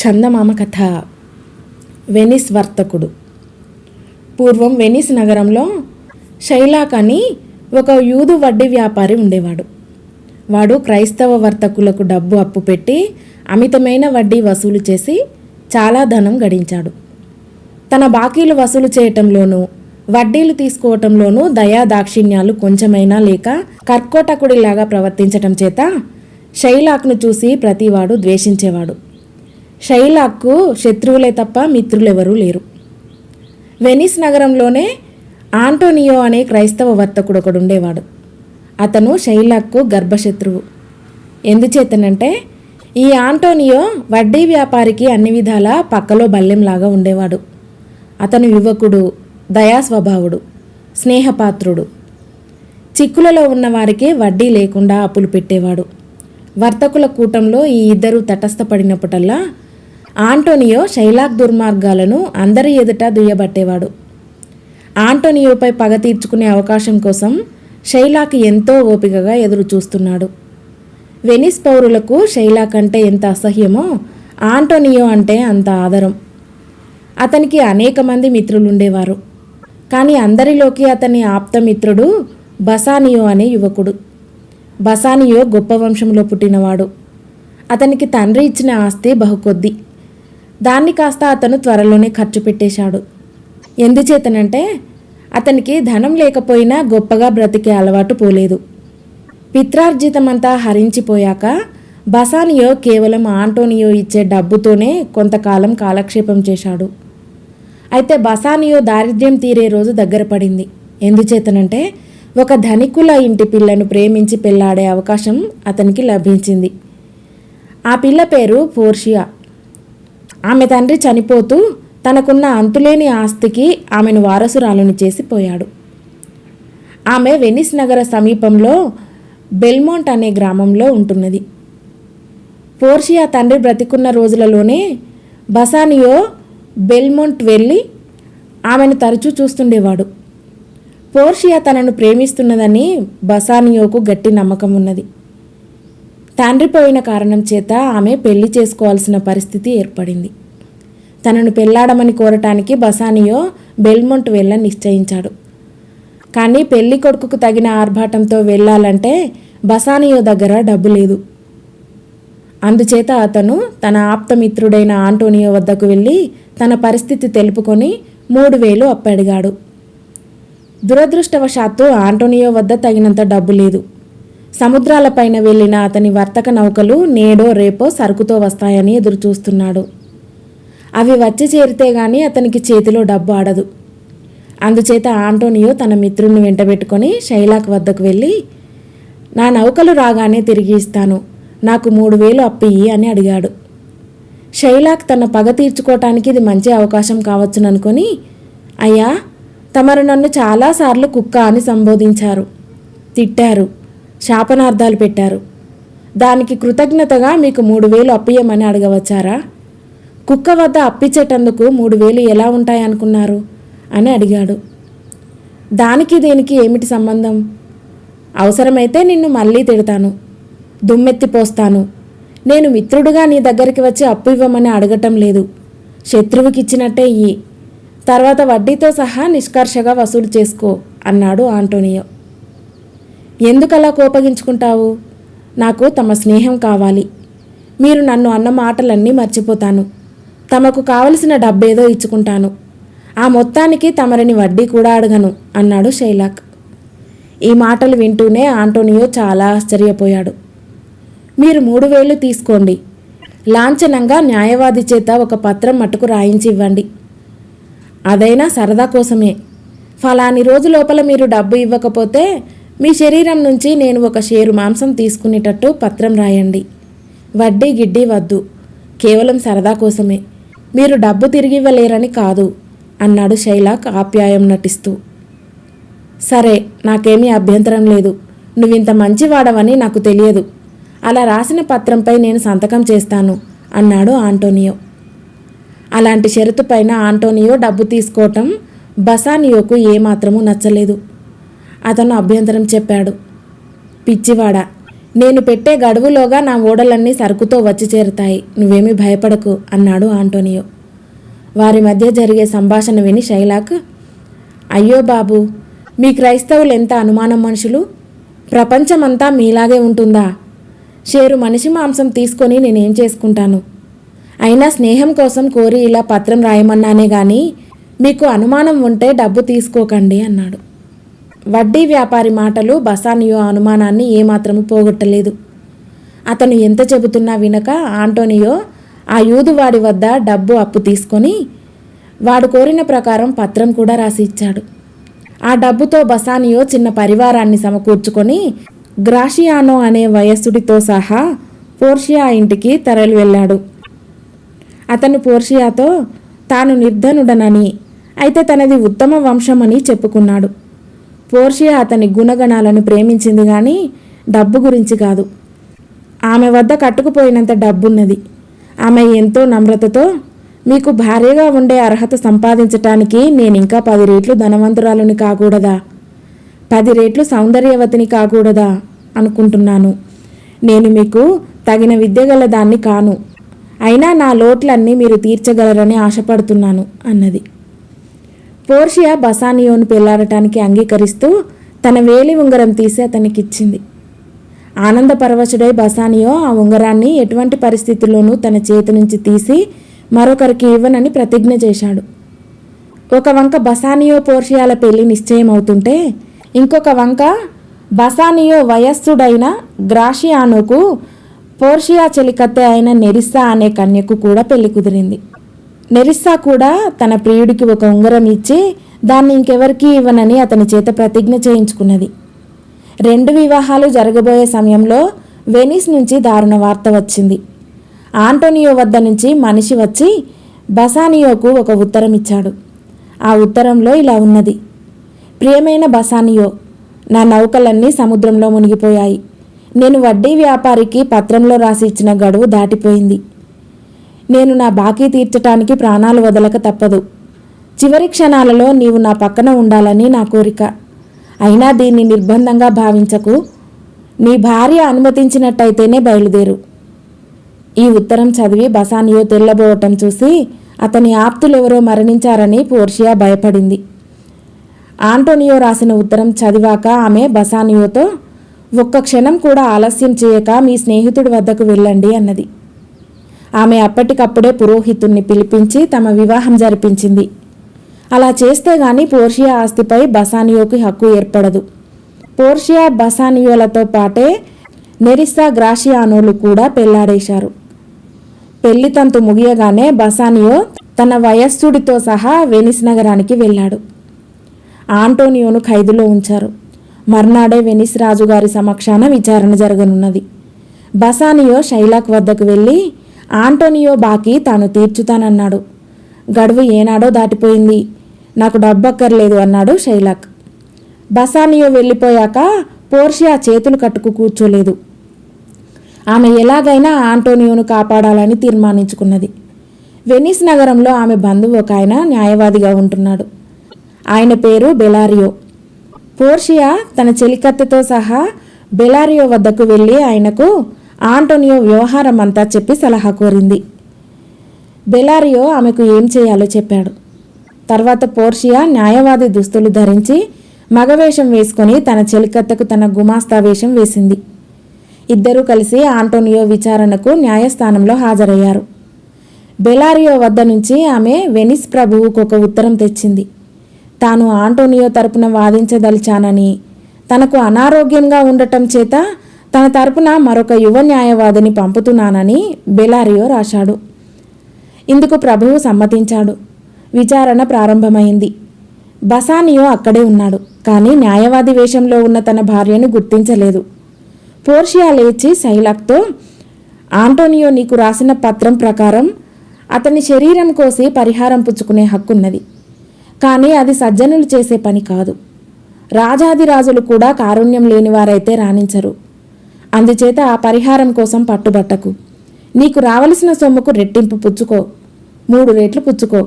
చందమామ కథ. వెనిస్ వర్తకుడు. పూర్వం వెనిస్ నగరంలో షైలాక్ అని ఒక యూదు వడ్డీ వ్యాపారి ఉండేవాడు. వాడు క్రైస్తవ వర్తకులకు డబ్బు అప్పు పెట్టి అమితమైన వడ్డీ వసూలు చేసి చాలా ధనం గడించాడు. తన బాకీలు వసూలు చేయటంలోనూ వడ్డీలు తీసుకోవటంలోనూ దయా దాక్షిణ్యాలు కొంచెమైనా లేక కర్కోటకుడిలాగా ప్రవర్తించటం చేత షైలాక్ను చూసి ప్రతివాడు ద్వేషించేవాడు. షైలాక్కు శత్రువులే తప్ప మిత్రులెవరూ లేరు. వెనిస్ నగరంలోనే ఆంటోనియో అనే క్రైస్తవ వర్తకుడు ఒకడుండేవాడు. అతను షైలాక్కు గర్భశత్రువు. ఎందుచేతనంటే ఈ ఆంటోనియో వడ్డీ వ్యాపారికి అన్ని విధాలా పక్కలో బల్లెంలాగా ఉండేవాడు. అతను యువకుడు, దయాస్వభావుడు, స్నేహపాత్రుడు. చిక్కులలో ఉన్నవారికి వడ్డీ లేకుండా అప్పులు పెట్టేవాడు. వర్తకుల కూటంలో ఈ ఇద్దరు తటస్థపడినప్పుడల్లా ఆంటోనియో షైలాక్ దుర్మార్గాలను అందరి ఎదుట దుయ్యబట్టేవాడు. ఆంటోనియోపై పగ తీర్చుకునే అవకాశం కోసం షైలాక్ ఎంతో ఓపికగా ఎదురు చూస్తున్నాడు. వెనిస్ పౌరులకు షైలాక్ అంటే ఎంత అసహ్యమో ఆంటోనియో అంటే అంత ఆదరం. అతనికి అనేక మంది మిత్రులుండేవారు. కానీ అందరిలోకి అతని ఆప్తమిత్రుడు బసానియో అనే యువకుడు. బసానియో గొప్ప వంశంలో పుట్టినవాడు. అతనికి తండ్రి ఇచ్చిన ఆస్తి బహుకొద్ది. దాన్ని కాస్త అతను త్వరలోనే ఖర్చు పెట్టేశాడు. ఎందుచేతనంటే అతనికి ధనం లేకపోయినా గొప్పగా బ్రతికే అలవాటు పోలేదు. పిత్రార్జితమంతా హరించిపోయాక బసానియో కేవలం ఆంటోనియో ఇచ్చే డబ్బుతోనే కొంతకాలం కాలక్షేపం చేశాడు. అయితే బసానియో దారిద్ర్యం తీరే రోజు దగ్గర పడింది. ఎందుచేతనంటే ఒక ధనికుల ఇంటి పిల్లను ప్రేమించి పెళ్లాడే అవకాశం అతనికి లభించింది. ఆ పిల్ల పేరు పోర్షియా. ఆమె తండ్రి చనిపోతూ తనకున్న అంతులేని ఆస్తికి ఆమెను వారసురాలుని చేసి పోయాడు. ఆమె వెనిస్ నగర సమీపంలో బెల్మోంట్ అనే గ్రామంలో ఉంటున్నది. పోర్షియా తండ్రి బ్రతికున్న రోజులలోనే బసానియో బెల్మోంట్ వెళ్ళి ఆమెను తరచూ చూస్తుండేవాడు. పోర్షియా తనను ప్రేమిస్తున్నదని బసానియోకు గట్టి నమ్మకం ఉన్నది. తండ్రి పోయిన కారణం చేత ఆమె పెళ్లి చేసుకోవాల్సిన పరిస్థితి ఏర్పడింది. తనను పెళ్లాడమని కోరటానికి బసానియో బెల్మోంట్ వెళ్ళ నిశ్చయించాడు. కానీ పెళ్లి కొడుకుకు తగిన ఆర్భాటంతో వెళ్ళాలంటే బసానియో దగ్గర డబ్బు లేదు. అందుచేత అతను తన ఆప్తమిత్రుడైన ఆంటోనియో వద్దకు వెళ్ళి తన పరిస్థితి తెలుపుకొని 3,000 అప్పడిగాడు. దురదృష్టవశాత్తు ఆంటోనియో వద్ద తగినంత డబ్బు లేదు. సముద్రాలపైన వెళ్ళిన అతని వర్తక నౌకలు నేడో రేపో సరుకుతో వస్తాయని ఎదురుచూస్తున్నాడు. అవి వచ్చి చేరితే గాని అతనికి చేతిలో డబ్బు ఆడదు. అందుచేత ఆంటోనియో తన మిత్రుడిని వెంటబెట్టుకొని షైలాక్ వద్దకు వెళ్ళి, నా నౌకలు రాగానే తిరిగి ఇస్తాను, నాకు 3,000 అప్పియ్యి అని అడిగాడు. షైలాక్ తన పగ తీర్చుకోవటానికి ఇది మంచి అవకాశం కావచ్చుననుకొని, అయ్యా, తమరు నన్ను చాలాసార్లు కుక్క అని సంబోధించారు, తిట్టారు, శాపనార్థాలు పెట్టారు. దానికి కృతజ్ఞతగా మీకు 3,000 అప్పియమని అడగవచ్చారా? కుక్క వద్ద అప్పిచ్చేటందుకు 3,000 ఎలా ఉంటాయనుకున్నారు అని అడిగాడు. దానికి దేనికి ఏమిటి సంబంధం? అవసరమైతే నిన్ను మళ్ళీ తిడతాను, దుమ్మెత్తిపోస్తాను. నేను మిత్రుడుగా నీ దగ్గరికి వచ్చి అప్పు ఇవ్వమని అడగటం లేదు. శత్రువుకి ఇచ్చినట్టే ఇయ్యి, తర్వాత వడ్డీతో సహా నిష్కర్షగా వసూలు చేసుకో అన్నాడు ఆంటోనియో. ఎందుకలా కోపగించుకుంటావు? నాకు తమ స్నేహం కావాలి. మీరు నన్ను అన్న మాటలన్నీ మర్చిపోతాను. తమకు కావలసిన డబ్బేదో ఇచ్చుకుంటాను. ఆ మొత్తానికి తమరిని వడ్డీ కూడా అడగను అన్నాడు షైలాక్. ఈ మాటలు వింటూనే ఆంటోనియో చాలా ఆశ్చర్యపోయాడు. మీరు 3,000 తీసుకోండి. లాంఛనంగా న్యాయవాది చేత ఒక పత్రం మట్టుకు రాయించి ఇవ్వండి. అదైనా సరదా కోసమే. ఫలాని రోజు లోపల మీరు డబ్బు ఇవ్వకపోతే మీ శరీరం నుంచి నేను ఒక షేరు మాంసం తీసుకునేటట్టు పత్రం రాయండి. వడ్డీ గిడ్డీ వద్దు, కేవలం సరదా కోసమే. మీరు డబ్బు తిరిగివ్వలేరని కాదు అన్నాడు షైలాక్ ఆప్యాయం నటిస్తూ. సరే, నాకేమీ అభ్యంతరం లేదు. నువ్వింత మంచివాడవని నాకు తెలియదు. అలా రాసిన పత్రంపై నేను సంతకం చేస్తాను అన్నాడు ఆంటోనియో. అలాంటి షరతు పైన ఆంటోనియో డబ్బు తీసుకోవటం బసానియోకు ఏమాత్రమూ నచ్చలేదు. అతను అభ్యంతరం చెప్పాడు. పిచ్చివాడా, నేను పెట్టే గడువులోగా నా ఓడలన్నీ సరుకుతో వచ్చి చేరుతాయి, నువ్వేమీ భయపడకు అన్నాడు ఆంటోనియో. వారి మధ్య జరిగే సంభాషణ విని షైలాక్, అయ్యో బాబు, మీ క్రైస్తవులు ఎంత అనుమానం మనుషులు. ప్రపంచమంతా మీలాగే ఉంటుందా? షేరు మనిషి మాంసం తీసుకొని నేనేం చేసుకుంటాను? అయినా స్నేహం కోసం కోరి ఇలా పత్రం రాయమన్నానే గాని మీకు అనుమానం ఉంటే డబ్బు తీసుకోకండి అన్నాడు. వడ్డీ వ్యాపారి మాటలు బసానియో అనుమానాన్ని ఏమాత్రము పోగొట్టలేదు. అతను ఎంత చెబుతున్నా వినక ఆంటోనియో ఆ యూదువాడి వద్ద డబ్బు అప్పు తీసుకొని వాడు కోరిన ప్రకారం పత్రం కూడా రాసి ఇచ్చాడు. ఆ డబ్బుతో బసానియో చిన్న పరివారాన్ని సమకూర్చుకొని గ్రాషియానో అనే వయస్సుడితో సహా పోర్షియా ఇంటికి తరలి వెళ్ళాడు. అతను పోర్షియాతో తాను నిర్ధనుడనని, అయితే తనది ఉత్తమ వంశమని చెప్పుకున్నాడు. పోర్షియా అతని గుణగణాలను ప్రేమించింది కానీ డబ్బు గురించి కాదు. ఆమె వద్ద కట్టుకుపోయినంత డబ్బున్నది. ఆమె ఎంతో నమ్రతతో, మీకు భార్యగా ఉండే అర్హత సంపాదించటానికి నేనింకా 10 రెట్లు ధనవంతురాలుని కాకూడదా, 10 రెట్లు సౌందర్యవతిని కాకూడదా అనుకుంటున్నాను. నేను మీకు తగిన విద్య గల దాన్ని కాను, అయినా నా లోట్లన్నీ మీరు తీర్చగలరని ఆశపడుతున్నాను అన్నది. పోర్షియా బసానియోను పెళ్లాడటానికి అంగీకరిస్తూ తన వేలి ఉంగరం తీసి అతనికిచ్చింది. ఆనంద పరవశుడై బసానియో ఆ ఉంగరాన్ని ఎటువంటి పరిస్థితుల్లోనూ తన చేతి నుంచి తీసి మరొకరికి ఇవ్వనని ప్రతిజ్ఞ చేశాడు. ఒక వంక బసానియో పోర్షియాల పెళ్లి నిశ్చయం అవుతుంటే, ఇంకొక వంక బసానియో వయస్సుడైన గ్రాషియానోకు పోర్షియా చెలికత్తె అయిన నెరిస్సా అనే కన్యకు కూడా పెళ్లి కుదిరింది. నెరిస్సా కూడా తన ప్రియుడికి ఒక ఉంగరం ఇచ్చి దాన్ని ఇంకెవరికీ ఇవ్వనని అతని చేత ప్రతిజ్ఞ చేయించుకున్నది. 2 వివాహాలు జరగబోయే సమయంలో వెనిస్ నుంచి దారుణ వార్త వచ్చింది. ఆంటోనియో వద్ద నుంచి మనిషి వచ్చి బసానియోకు ఒక ఉత్తరం ఇచ్చాడు. ఆ ఉత్తరంలో ఇలా ఉన్నది: ప్రియమైన బసానియో, నా నౌకలన్నీ సముద్రంలో మునిగిపోయాయి. నేను వడ్డీ వ్యాపారికి పత్రంలో రాసి ఇచ్చిన గడువు దాటిపోయింది. నేను నా బాకీ తీర్చటానికి ప్రాణాలు వదలక తప్పదు. చివరి క్షణాలలో నీవు నా పక్కన ఉండాలని నా కోరిక. అయినా దీన్ని నిర్బంధంగా భావించకు. నీ భార్య అనుమతించినట్టయితేనే బయలుదేరు. ఈ ఉత్తరం చదివి బసానియో తెల్లబోవటం చూసి అతని ఆప్తులెవరో మరణించారని పోర్షియా భయపడింది. ఆంటోనియో రాసిన ఉత్తరం చదివాక ఆమె బసానియోతో, ఒక్క క్షణం కూడా ఆలస్యం చేయక మీ స్నేహితుడి వద్దకు వెళ్ళండి అన్నది. ఆమె అప్పటికప్పుడే పురోహితుణ్ణి పిలిపించి తమ వివాహం జరిపించింది. అలా చేస్తే గాని పోర్షియా ఆస్తిపై బసానియోకి హక్కు ఏర్పడదు. పోర్షియా బసానియోలతో పాటే నెరిస్సా గ్రాషియానోలు కూడా పెళ్లాడేశారు. పెళ్లి తంతు ముగియగానే బసానియో తన వయస్సుడితో సహా వెనిస్ నగరానికి వెళ్ళాడు. ఆంటోనియోను ఖైదులో ఉంచారు. మర్నాడే వెనిస్ రాజుగారి సమక్షాన విచారణ జరగనున్నది. బసానియో షైలాక్ వద్దకు వెళ్ళి ఆంటోనియో బాకీ తాను తీర్చుతానన్నాడు. గడువు ఏనాడో దాటిపోయింది, నాకు డబ్బక్కర్లేదు అన్నాడు షైలాక్. బసానియో వెళ్ళిపోయాక పోర్షియా చేతులు కట్టుకు కూర్చోలేదు. ఆమె ఎలాగైనా ఆంటోనియోను కాపాడాలని తీర్మానించుకున్నది. వెనిస్ నగరంలో ఆమె బంధువు ఒక ఆయన న్యాయవాదిగా ఉంటున్నాడు. ఆయన పేరు బెలారియో. పోర్షియా తన చెలికత్తెతో సహా బెలారియో వద్దకు వెళ్ళి ఆయనకు ఆంటోనియో వ్యవహారం అంతా చెప్పి సలహా కోరింది. బెలారియో ఆమెకు ఏం చేయాలో చెప్పాడు. తర్వాత పోర్షియా న్యాయవాది దుస్తులు ధరించి మగవేషం వేసుకొని తన చెలికత్తెకు తన గుమాస్తా వేషం వేసింది. ఇద్దరూ కలిసి ఆంటోనియో విచారణకు న్యాయస్థానంలో హాజరయ్యారు. బెలారియో వద్ద నుంచి ఆమె వెనిస్ ప్రభువుకు ఒక ఉత్తరం తెచ్చింది. తాను ఆంటోనియో తరపున వాదించదలిచానని, తనకు అనారోగ్యంగా ఉండటం చేత తన తరపున మరొక యువ న్యాయవాదిని పంపుతున్నానని బెలారియో రాశాడు. ఇందుకు ప్రభువు సమ్మతించాడు. విచారణ ప్రారంభమైంది. బసానియో అక్కడే ఉన్నాడు, కానీ న్యాయవాది వేషంలో ఉన్న తన భార్యను గుర్తించలేదు. పోర్షియా లేచి షైలాక్తో, ఆంటోనియో నీకు రాసిన పత్రం ప్రకారం అతని శరీరం కోసి పరిహారం పుచ్చుకునే హక్కున్నది. కానీ అది సజ్జనులు చేసే పని కాదు. రాజాదిరాజులు కూడా కారుణ్యం లేనివారైతే రాణించరు. అందుచేత ఆ పరిహారం కోసం పట్టుబట్టకు. నీకు రావలసిన సొమ్ముకు రెట్టింపు పుచ్చుకో, 3 రెట్లు పుచ్చుకో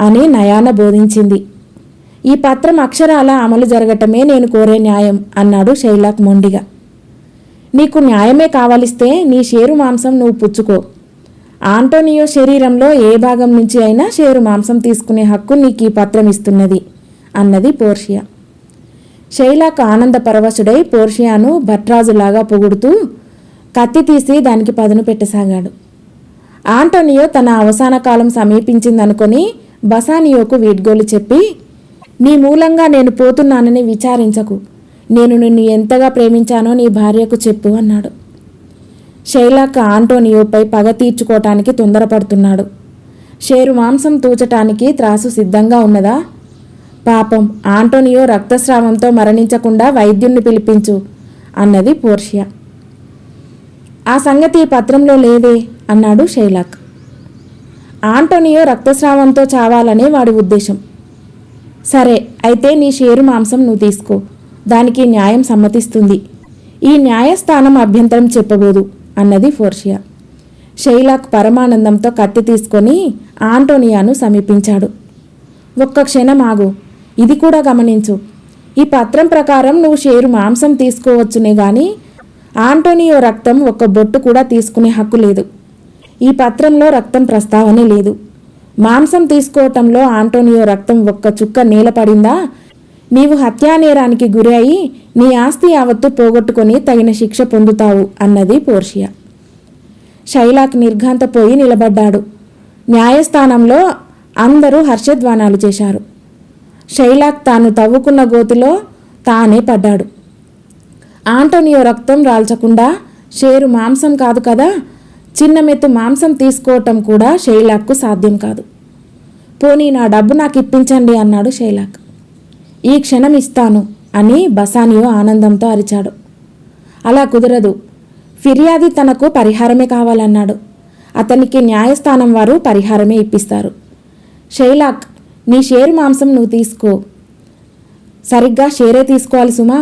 అని నయాన బోధించింది. ఈ పత్రం అక్షరాల అమలు జరగటమే నేను కోరే న్యాయం అన్నాడు షైలాక్ మొండిగా. నీకు న్యాయమే కావలిస్తే నీ షేరు మాంసం నువ్వు పుచ్చుకో. ఆంటోనియో శరీరంలో ఏ భాగం నుంచి అయినా షేరు మాంసం తీసుకునే హక్కు నీకు ఈ పత్రం ఇస్తున్నది అన్నది పోర్షియా. షైలాక్ ఆనంద పరవశుడై పోర్షియాను భట్రాజులాగా పొగుడుతూ కత్తి తీసి దానికి పదును పెట్టసాగాడు. ఆంటోనియో తన అవసాన కాలం సమీపించిందనుకొని బసానియోకు వీడ్గోలు చెప్పి, నీ మూలంగా నేను పోతున్నానని విచారించకు, నేను నిన్ను ఎంతగా ప్రేమించానో నీ భార్యకు చెప్పు అన్నాడు. షైలాక్ ఆంటోనియోపై పగ తీర్చుకోవటానికి తొందరపడుతున్నాడు. షేరు మాంసం తూచటానికి త్రాసు సిద్ధంగా ఉన్నదా? పాపం, ఆంటోనియో రక్తస్రావంతో మరణించకుండా వైద్యుణ్ణి పిలిపించు అన్నది పోర్షియా. ఆ సంగతి ఈ పత్రంలో లేదే అన్నాడు షైలాక్. ఆంటోనియో రక్తస్రావంతో చావాలనే వాడి ఉద్దేశం. సరే, అయితే నీ షేరు మాంసం నువ్వు తీసుకో, దానికి న్యాయం సమ్మతిస్తుంది. ఈ న్యాయస్థానం అభ్యంతరం చెప్పబోదు అన్నది పోర్షియా. షైలాక్ పరమానందంతో కత్తి తీసుకొని ఆంటోనియాను సమీపించాడు. ఒక్క క్షణం ఆగు, ఇది కూడా గమనించు. ఈ పత్రం ప్రకారం నువ్వు షేరు మాంసం తీసుకోవచ్చునే గాని ఆంటోనియో రక్తం ఒక్క బొట్టు కూడా తీసుకునే హక్కు లేదు. ఈ పత్రంలో రక్తం ప్రస్తావనే లేదు. మాంసం తీసుకోవటంలో ఆంటోనియో రక్తం ఒక్క చుక్క నేలపడిందా నీవు హత్యానేరానికి గురి అయి నీ ఆస్తి యావత్తు పోగొట్టుకొని తగిన శిక్ష పొందుతావు అన్నది పోర్షియా. షైలాక్ నిర్ఘాంతపోయి నిలబడ్డాడు. న్యాయస్థానంలో అందరూ హర్షధ్వానాలు చేశారు. షైలాక్ తాను తవ్వుకున్న గోతిలో తానే పడ్డాడు. ఆంటోనియో రక్తం రాల్చకుండా షేరు మాంసం కాదు కదా, చిన్న మెత్తు మాంసం తీసుకోవటం కూడా షైలాక్కు సాధ్యం కాదు. పోనీ నా డబ్బు నాకు ఇప్పించండి అన్నాడు షైలాక్. ఈ క్షణం ఇస్తాను అని బసానియో ఆనందంతో అరిచాడు. అలా కుదరదు, ఫిర్యాది తనకు పరిహారమే కావాలన్నాడు. అతనికి న్యాయస్థానం వారు పరిహారమే ఇప్పిస్తారు. షైలాక్, నీ షేరు మాంసం నువ్వు తీసుకో. సరిగ్గా షేరే తీసుకోవాలి సుమా.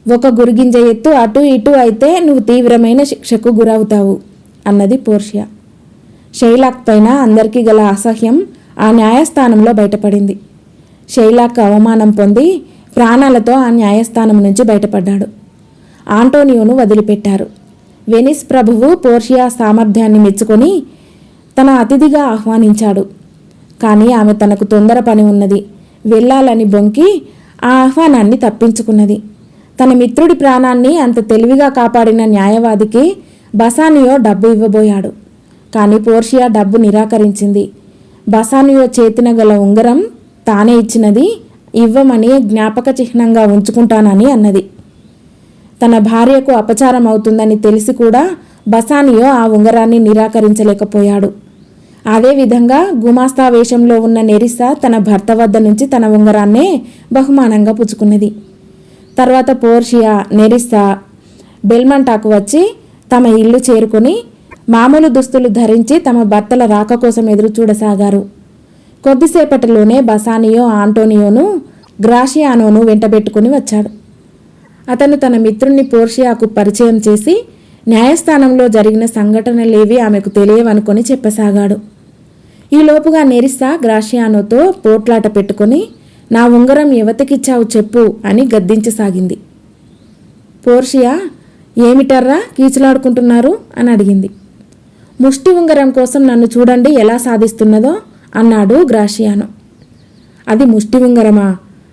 ఒక గురిగింజ ఎత్తు అటు ఇటు అయితే నువ్వు తీవ్రమైన శిక్షకు గురవుతావు అన్నది పోర్షియా. షైలాక్ పైన అందరికీ గల అసహ్యం ఆ న్యాయస్థానంలో బయటపడింది. షైలాక్ అవమానం పొంది ప్రాణాలతో ఆ న్యాయస్థానం నుంచి బయటపడ్డాడు. ఆంటోనియోను వదిలిపెట్టారు. వెనిస్ ప్రభువు పోర్షియా సామర్థ్యాన్ని మెచ్చుకొని తన అతిథిగా ఆహ్వానించాడు. కానీ ఆమె తనకు తొందర పని ఉన్నది, వెళ్ళాలని బొంకి ఆ ఆహ్వానాన్ని తప్పించుకున్నది. తన మిత్రుడి ప్రాణాన్ని అంత తెలివిగా కాపాడిన న్యాయవాదికి బసానియో డబ్బు ఇవ్వబోయాడు. కానీ పోర్షియా డబ్బు నిరాకరించింది. బసానియో చేతిన గల ఉంగరం తానే ఇచ్చినది, ఇవ్వమని జ్ఞాపక చిహ్నంగా ఉంచుకుంటానని అన్నది. తన భార్యకు అపచారం అవుతుందని తెలిసి కూడా బసానియో ఆ ఉంగరాన్ని నిరాకరించలేకపోయాడు. అదేవిధంగా గుమాస్తా వేషంలో ఉన్న నెరిసా తన భర్త వద్ద నుంచి తన ఉంగరాన్నే బహుమానంగా పుచ్చుకున్నది. తర్వాత పోర్షియా, నెరిసా బెల్మంటాకు వచ్చి తమ ఇల్లు చేరుకొని మామూలు దుస్తులు ధరించి తమ భర్తల రాక కోసం ఎదురు చూడసాగారు. కొద్దిసేపటిలోనే బసానియో ఆంటోనియోను గ్రాషియానోను వెంటబెట్టుకుని వచ్చాడు. అతను తన మిత్రుణ్ణి పోర్షియాకు పరిచయం చేసి న్యాయస్థానంలో జరిగిన సంఘటనలేవి ఆమెకు తెలియవనుకొని చెప్పసాగాడు. ఈలోపుగా నెరిసా గ్రాషియానోతో పోట్లాట పెట్టుకొని, నా ఉంగరం యువతకిచ్చావు చెప్పు అని గద్దించసాగింది. పోర్షియా, ఏమిటర్రా కీచులాడుకుంటున్నారు అని అడిగింది. ముష్టి ఉంగరం కోసం నన్ను చూడండి ఎలా సాధిస్తున్నదో అన్నాడు గ్రాషియానో. అది ముష్టి ఉంగరమా?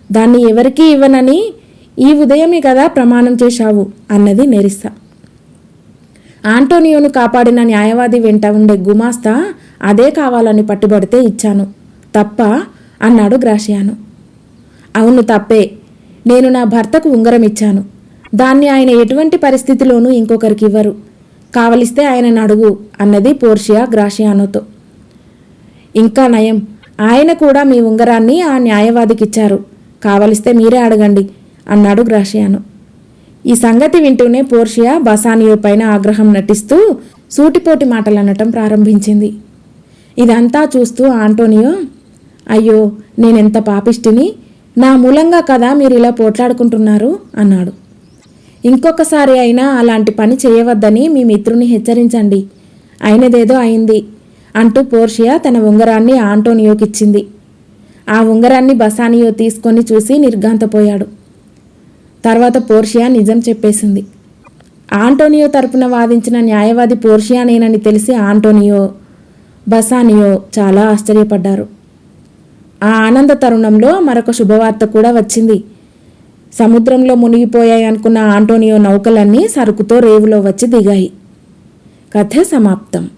దాన్ని ఎవరికీ ఇవ్వనని ఈ ఉదయమే కదా ప్రమాణం చేశావు అన్నది నెరిసా. ఆంటోనియోను కాపాడిన న్యాయవాది వెంట ఉండే గుమాస్తా అదే కావాలని పట్టుబడితే ఇచ్చాను, తప్ప అన్నాడు గ్రాషియానో. అవును, తప్పే. నేను నా భర్తకు ఉంగరం ఇచ్చాను, దాన్ని ఆయన ఎటువంటి పరిస్థితిలోనూ ఇంకొకరికి ఇవ్వరు, కావలిస్తే ఆయనను అడుగు అన్నది పోర్షియా గ్రాషియానోతో. ఇంకా నయం, ఆయన కూడా మీ ఉంగరాన్ని ఆ న్యాయవాదికి ఇచ్చారు, కావలిస్తే మీరే అడగండి అన్నాడు గ్రాషియానో. ఈ సంగతి వింటూనే పోర్షియా బసానియో పైన ఆగ్రహం నటిస్తూ సూటిపోటి మాటలు అనటం ప్రారంభించింది. ఇదంతా చూస్తూ ఆంటోనియో, అయ్యో నేనెంత పాపిష్టిని, నా మూలంగా కదా మీరు ఇలా పోట్లాడుకుంటున్నారు అన్నాడు. ఇంకొకసారి అయినా అలాంటి పని చేయవద్దని మీ మిత్రుని హెచ్చరించండి, అయినదేదో అయింది అంటూ పోర్షియా తన ఉంగరాన్ని ఆంటోనియోకిచ్చింది. ఆ ఉంగరాన్ని బసానియో తీసుకొని చూసి నిర్ఘాంతపోయాడు. తర్వాత పోర్షియా నిజం చెప్పేసింది. ఆంటోనియో తరపున వాదించిన న్యాయవాది పోర్షియానేనని తెలిసి ఆంటోనియో, బసానియో చాలా ఆశ్చర్యపడ్డారు. ఆ ఆనంద తరుణంలో మరొక శుభవార్త కూడా వచ్చింది. సముద్రంలో మునిగిపోయాయి అనుకున్న ఆంటోనియో నౌకలన్నీ సరుకుతో రేవులో వచ్చి దిగాయి. కథ సమాప్తం.